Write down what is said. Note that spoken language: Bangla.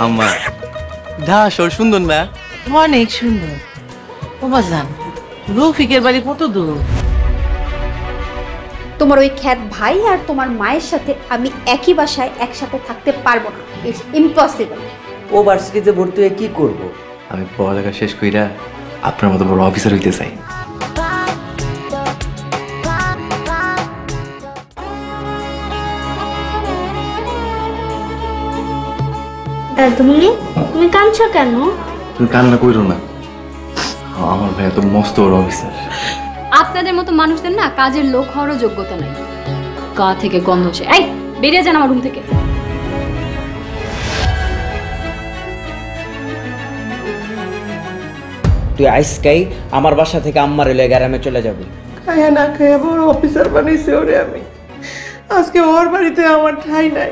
আম্মা দা সর সুন্দর না? অনেক সুন্দর। ও বাজান, রফিকের বাড়ি কত দূর? তোমার ওই খ্যাত ভাই আর তোমার মায়ের সাথে আমি একই বাসায় একসাথে থাকতে পারবো না। It's impossible. ও ভার্সিটিতে ভর্তি হয়ে কি করব? আমি পড়ালেখা শেষ কইরা আপনার মতো বড় অফিসার হইতে চাই। তুমি কাঁদছো কেন? তুমি কান্না কইরো না, আমার ভাই তো মস্ত বড় অফিসার। আপনাদের মতো মানুষদের না কাজের লোক হওয়ারও যোগ্যতা নাই। গা থেকে গন্ধ আসে। এই বেরিয়ে যান আমার রুম থেকে। তুই আইসকাই আমার বাসা থেকে আম্মার এলে গ্রামে চলে যাবি। খায়া না খায়া বড় অফিসার বানাইছে ওরে আমি। আজকে ওর বাড়িতে আমার ঠাঁই নাই।